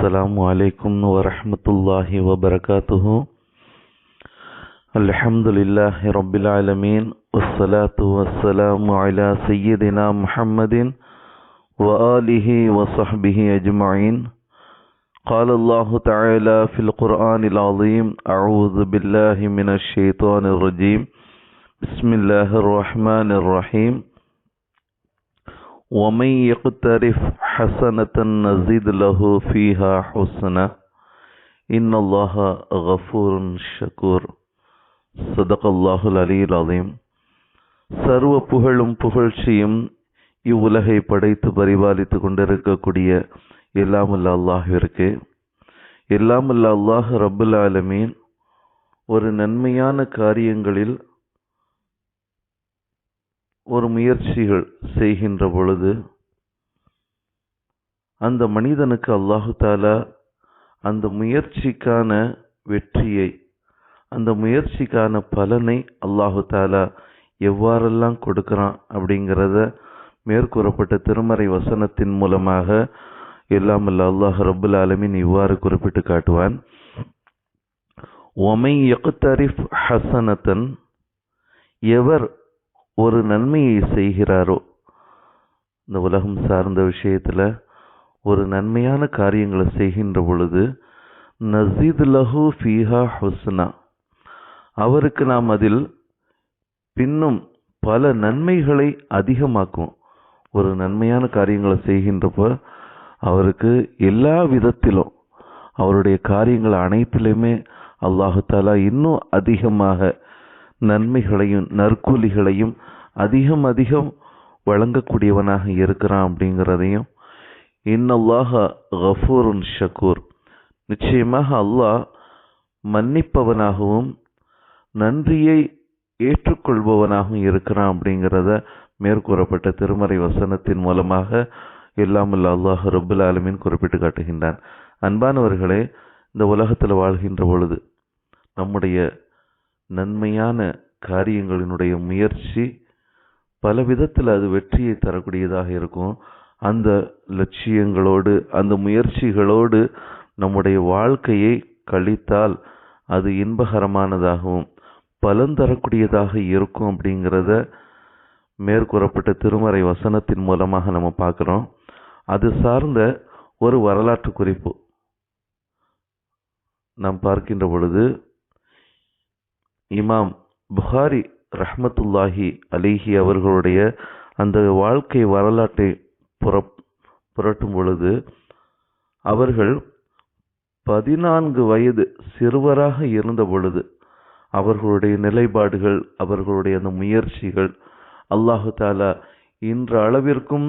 السلام عليكم ورحمة الله وبركاته. الحمد لله رب العالمين والصلاة والسلام على سيدنا محمد وآله وصحبه أجمعين. قال الله تعالى في القرآن العظيم: أعوذ بالله من الشيطان الرجيم. بسم الله الرحمن الرحيم. ومن يقترف حسنة نزيد له فيها حسنة إن الله غفور شكور. صدق الله العلي العظيم. சர்வ புகழும் புகழ்ச்சியும் இவ்வுலகை படைத்து பரிபாலித்து கொண்டிருக்கக்கூடிய எல்லாமல்ல அல்லாஹ்விற்கு, எல்லாமல்ல அல்லாஹ் ரப்புல் ஆலமீன் ஒரு நன்மையான காரியங்களில் ஒரு முயற்சிகள் செய்கின்ற பொழுது அந்த மனிதனுக்கு அல்லாஹு தாலா அந்த முயற்சிக்கான வெற்றியை, அந்த முயற்சிக்கான பலனை அல்லாஹு தாலா எவ்வாறெல்லாம் கொடுக்கிறான் அப்படிங்கிறத மேற்கூறப்பட்ட திருமறை வசனத்தின் மூலமாக எல்லாமல்ல அல்லாஹ் ரப்புல் ஆலமீன் இவ்வாறு குறிப்பிட்டு காட்டுவான்: ஒமை யக்தரிஃப் ஹசனத்தன், எவர் ஒரு நன்மையை செய்கிறாரோ, இந்த உலகம் சார்ந்த விஷயத்தில் ஒரு நன்மையான காரியங்களை செய்கின்ற பொழுது நஸீத் லஹு ஃபீஹா ஹுஸ்னா, அவருக்கு நாம் அதில் பின்னும் பல நன்மைகளை அதிகமாக்கும். ஒரு நன்மையான காரியங்களை செய்கின்றப்போ அவருக்கு எல்லா விதத்திலும், அவருடைய காரியங்கள் அனைத்திலுமே அல்லாஹு தாலா இன்னும் அதிகமாக நன்மைகளையும் நற்கூலிகளையும் அதிகம் வழங்கக்கூடியவனாக இருக்கிறான் அப்படிங்கிறதையும், இன்னல்லாஹ கஃபூருன் ஷக்கூர், நிச்சயமாக அல்லாஹ் மன்னிப்பவனாகவும் நன்றியை ஏற்றுக்கொள்பவனாகவும் இருக்கிறான் அப்படிங்கிறத மேற்கூறப்பட்ட திருமறை வசனத்தின் மூலமாக எல்லாமல்ல அல்லாஹ் ரப்புல் ஆலமீன் குறிப்பிட்டு காட்டுகின்றான். அன்பானவர்களே, இந்த உலகத்தில் வாழ்கின்ற பொழுது நம்முடைய நன்மையான காரியங்களினுடைய முயற்சி பல விதத்தில் அது வெற்றியை தரக்கூடியதாக இருக்கும். அந்த லட்சியங்களோடு, அந்த முயற்சிகளோடு நம்முடைய வாழ்க்கையை கழித்தால் அது இன்பகரமானதாகவும் பலன் தரக்கூடியதாக இருக்கும் அப்படிங்கிறத மேற்கூறப்பட்ட திருமறை வசனத்தின் மூலமாக நம்ம பார்க்குறோம். அது சார்ந்த ஒரு வரலாற்று குறிப்பு நாம் பார்க்கின்ற பொழுது, இமாம் புகாரி ரஹ்மத்துல்லாஹி அலைஹி அவர்களுடைய அந்த வாழ்க்கை வரலாற்றை புரட்டும் பொழுது, அவர்கள் 14 வயது சிறுவராக இருந்த பொழுது அவர்களுடைய நிலைப்பாடுகள், அவர்களுடைய அந்த முயற்சிகள் அல்லாஹு தாலா இன்று அளவிற்கும்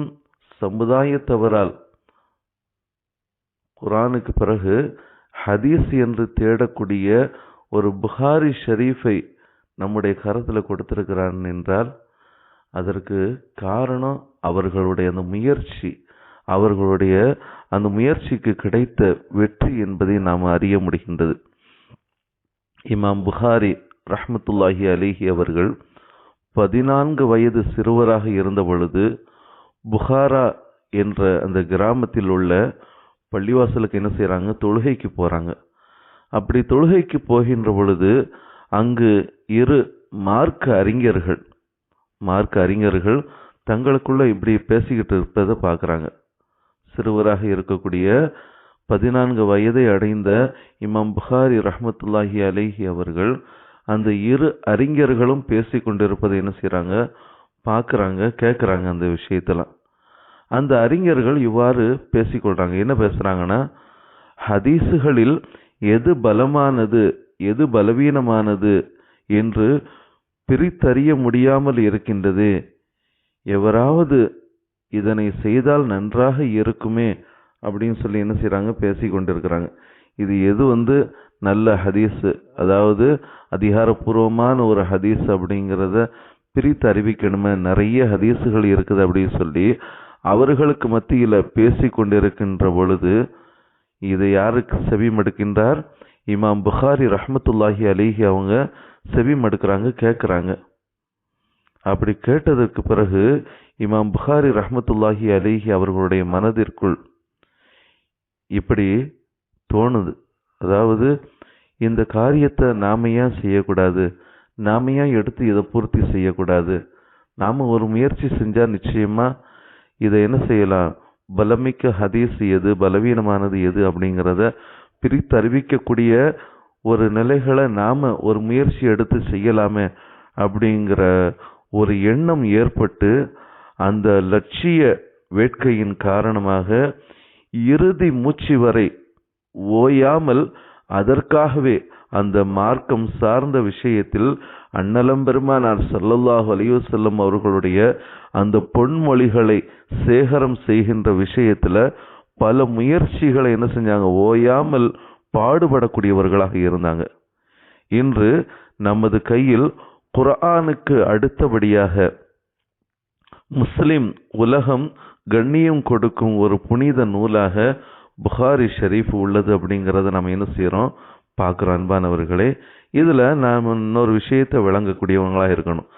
சமுதாயத்தவரால் குர்ஆனுக்கு பிறகு ஹதீஸ் என்று தேடக்கூடிய ஒரு புகாரி ஷரீஃபை நம்முடைய கரத்தில் கொடுத்திருக்கிறான் என்றால் அதற்கு காரணம் அவர்களுடைய அந்த முயற்சி, அவர்களுடைய அந்த முயற்சிக்கு கிடைத்த வெற்றி என்பதை நாம் அறிய முடிகின்றது. இமாம் புகாரி ரஹ்மத்துல்லாஹி அலைஹி அவர்கள் 14 வயது சிறுவராக இருந்த பொழுது புகாரா என்ற அந்த கிராமத்தில் உள்ள பள்ளிவாசலுக்கு என்ன செய்கிறாங்க, தொழுகைக்கு போகிறாங்க. அப்படி தொழுகைக்கு போகின்ற பொழுது அங்கு 2 மார்க்க அறிஞர்கள் தங்களுக்குள்ள இப்படி பேசிக்கிட்டு இருப்பதை பார்க்குறாங்க. சிறுவராக இருக்கக்கூடிய 14 வயதை அடைந்த இமாம் புகாரி ரஹ்மத்துல்லாஹி அலைஹி அவர்கள் அந்த 2 அறிஞர்களும் பேசி கொண்டிருப்பதை என்ன செய்கிறாங்க, பார்க்குறாங்க, கேட்குறாங்க. அந்த விஷயத்தெல்லாம் அந்த அறிஞர்கள் இவ்வாறு பேசிக்கொள்கிறாங்க. என்ன பேசுகிறாங்கன்னா, ஹதீஸுகளில் எது பலமானது எது பலவீனமானது என்று பிரித்தறிய முடியாமல் இருக்கின்றது. எவராவது இதனை செய்தால் நன்றாக இருக்குமே அப்படின்னு சொல்லி என்ன செய்கிறாங்க, பேசி கொண்டிருக்கிறாங்க. இது எது நல்ல ஹதீஸு, அதாவது அதிகாரப்பூர்வமான ஒரு ஹதீஸ் அப்படிங்கிறத பிரித்து அறிவிக்கணுமே, நிறைய ஹதீஸுகள் இருக்குது அப்படின்னு சொல்லி அவர்களுக்கு மத்தியில் பேசி கொண்டிருக்கின்ற பொழுது இதை யாருக்கு செவி மடுக்கின்றார்? இமாம் புகாரி ரஹ்மத்துல்லாஹி அலைஹி அவங்க செவி மடுக்கிறாங்க, கேட்குறாங்க. அப்படி கேட்டதற்கு பிறகு இமாம் புகாரி ரஹ்மத்துல்லாஹி அலைஹி அவர்களுடைய மனதிற்குள் இப்படி தோணுது. அதாவது இந்த காரியத்தை நாம ஏன் செய்யக்கூடாது, நாம ஏன் எடுத்து இதை பூர்த்தி செய்யக்கூடாது, நாம் ஒரு முயற்சி செஞ்சால் நிச்சயமாக இதை என்ன செய்யலாம், பலமிக்க ஹதீஸ் எது, பலவீனமானது எது அப்படிங்கிறத பிரித்தறிவிக்கக்கூடிய ஒரு நிலைகளை நாம் ஒரு முயற்சி எடுத்து செய்யலாமே அப்படிங்கிற ஒரு எண்ணம் ஏற்பட்டு அந்த லட்சிய வேட்கையின் காரணமாக இறுதி மூச்சு வரை ஓயாமல் அதற்காகவே அந்த மார்க்கம் சார்ந்த விஷயத்தில் அண்ணலம் பெருமானார் ஸல்லல்லாஹு அலைஹி வஸல்லம் அவர்களுடைய அந்த பொன்மொழிகளை சேகரம் செய்கின்ற விஷயத்துல பல முயற்சிகளை என்ன செஞ்சாங்க, ஓயாமல் பாடுபடக்கூடியவர்களாக இருந்தாங்க. இன்று நமது கையில் குர்ஆனுக்கு அடுத்தபடியாக முஸ்லிம் உலகம் கண்ணியம் கொடுக்கும் ஒரு புனித நூலாக புகாரி ஷரீஃப் உள்ளது அப்படிங்கிறத நம்ம என்ன செய்கிறோம், பார்க்குறோம். அன்பானவர்களே, இதில் நாம் இன்னொரு விஷயத்தை விளங்கக்கூடியவங்களாக இருக்கணும்.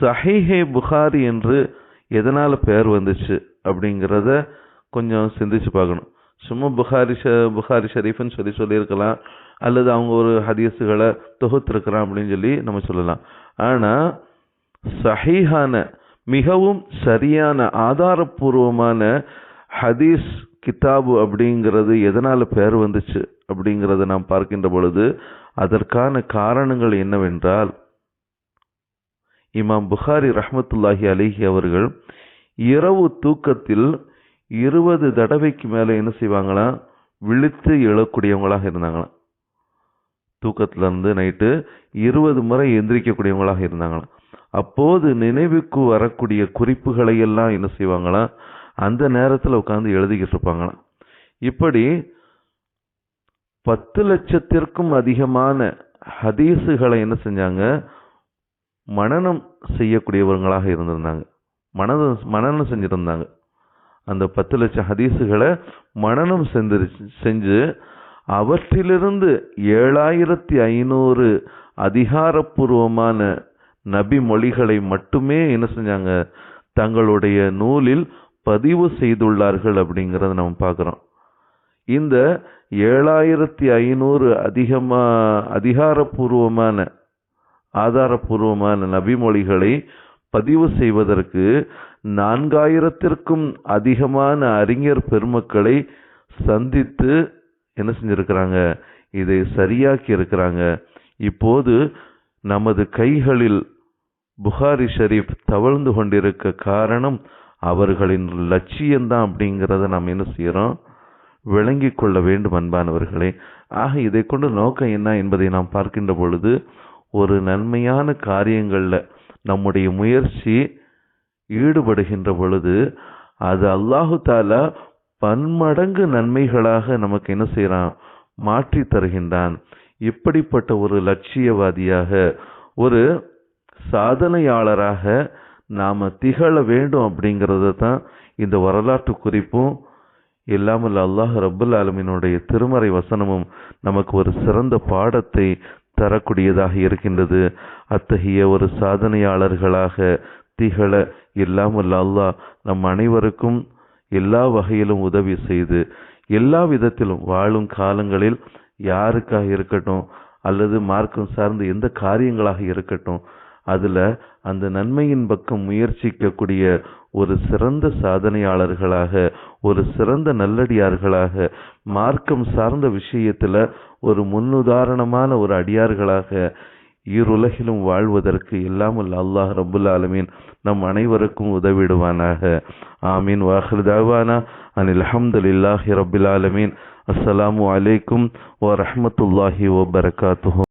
சஹீஹே புகாரி என்று எதனால் பெயர் வந்துச்சு அப்படிங்கிறத கொஞ்சம் சிந்திச்சு பார்க்கணும். சும்மா புகாரி ஷரீஃப்னு சொல்லியிருக்கலாம், அல்லது அவங்க ஒரு ஹதீஸுகளை தொகுத்திருக்கிறான் அப்படின்னு சொல்லி நம்ம சொல்லலாம். ஆனால் சஹீஹான மிகவும் சரியான ஆதாரபூர்வமான ஹதீஸ் கிதாபு அப்படிங்கிறது எதனால் பெயர் வந்துச்சு அப்படிங்கிறத நாம் பார்க்கின்ற பொழுது அதற்கான காரணங்கள் என்னவென்றால், இமாம் புகாரி ரஹ்மத்துல்லாஹி அலைஹி அவர்கள் இரவு தூக்கத்தில் 20 தடவைக்கு மேலே என்ன செய்வாங்களாம், விழித்து எழக்கூடியவங்களாக இருந்தாங்களாம். தூக்கத்திலிருந்து நைட்டு 20 முறை எந்திரிக்கக்கூடியவங்களாக இருந்தாங்களாம். அப்போது நினைவுக்கு வரக்கூடிய குறிப்புகளை எல்லாம் என்ன செய்வாங்களாம், அந்த நேரத்தில் உட்காந்து எழுதிக்கிட்டு இருப்பாங்களாம். இப்படி 10 லட்சத்திற்கும் அதிகமான ஹதீஸுகளை என்ன செஞ்சாங்க, மனனம் செய்யக்கூடியவர்களாக இருந்திருந்தாங்க. மனனம் செஞ்சிருந்தாங்க. அந்த 10 லட்சம் ஹதீஸுகளை மனனம் செஞ்சு அவற்றிலிருந்து 7500 அதிகாரப்பூர்வமான நபி மொழிகளை மட்டுமே என்ன செஞ்சாங்க, தங்களுடைய நூலில் பதிவு செய்துள்ளார்கள் அப்படிங்கிறத நம்ம பார்க்குறோம். இந்த 7500 அதிகாரப்பூர்வமான ஆதாரப்பூர்வமான நபிமொழிகளை பதிவு செய்வதற்கு 4000த்திற்கும் அதிகமான அறிஞர் பெருமக்களை சந்தித்து என்ன செஞ்சிருக்கிறாங்க, இதை சரியாக்கி இருக்கிறாங்க. இப்போது நமது கைகளில் புகாரி ஷரீஃப் தவழ்ந்து கொண்டிருக்க காரணம் அவர்களின் லட்சியம்தான் அப்படிங்கிறத நாம் என்ன செய்கிறோம், விளங்கி கொள்ள வேண்டும். அன்பானவர்களே, ஆக இதை கொண்டு நோக்கம் என்ன என்பதை நாம் பார்க்கின்ற பொழுது, ஒரு நன்மையான காரியங்களில் நம்முடைய முயற்சி ஈடுபடுகின்ற பொழுது அது அல்லாஹு தாலா பன்மடங்கு நன்மைகளாக நமக்கு என்ன செய்கிறான், மாற்றி தருகின்றான். இப்படிப்பட்ட ஒரு லட்சியவாதியாக, ஒரு சாதனையாளராக நாம் திகழ வேண்டும் அப்படிங்கிறத தான் இந்த வரலாற்று குறிப்பும் இல்லாமல் அல்லாஹ் ரப்புல் ஆலமீனுடைய திருமறை வசனமும் நமக்கு ஒரு சிறந்த பாடத்தை தரக்கூடியதாக இருக்கின்றது. அத்தகைய ஒரு சாதனையாளர்களாக திகழ இல்லாமல் அல்லாஹ் நம் அனைவருக்கும் எல்லா வகையிலும் உதவி செய்து, எல்லா விதத்திலும் வாழும் காலங்களில் யாருக்காக இருக்கட்டும் அல்லது மார்க்கம் சார்ந்த எந்த காரியங்களாக இருக்கட்டும், அதில் அந்த நன்மையின் பக்கம் முயற்சிக்கக்கூடிய ஒரு சிறந்த சாதனையாளர்களாக, ஒரு சிறந்த நல்லடியார்களாக, மார்க்கம் சார்ந்த விஷயத்தில் ஒரு முன்னுதாரணமான ஒரு அடியார்களாக ஈருலகிலும் வாழ்வதற்கு இல்லாமல் அல்லாஹ் ரப்புல் ஆலமீன் நம் அனைவருக்கும் உதவிடுவானாக. ஆமீன். வாஹிர் தஅவானா அனில் ஹம்துலில்லாஹி ரப்பில் ஆலமீன். அஸ்ஸலாமு அலைக்கும் வ ரஹ்மத்துல்லாஹி வ பரகாத்துஹு.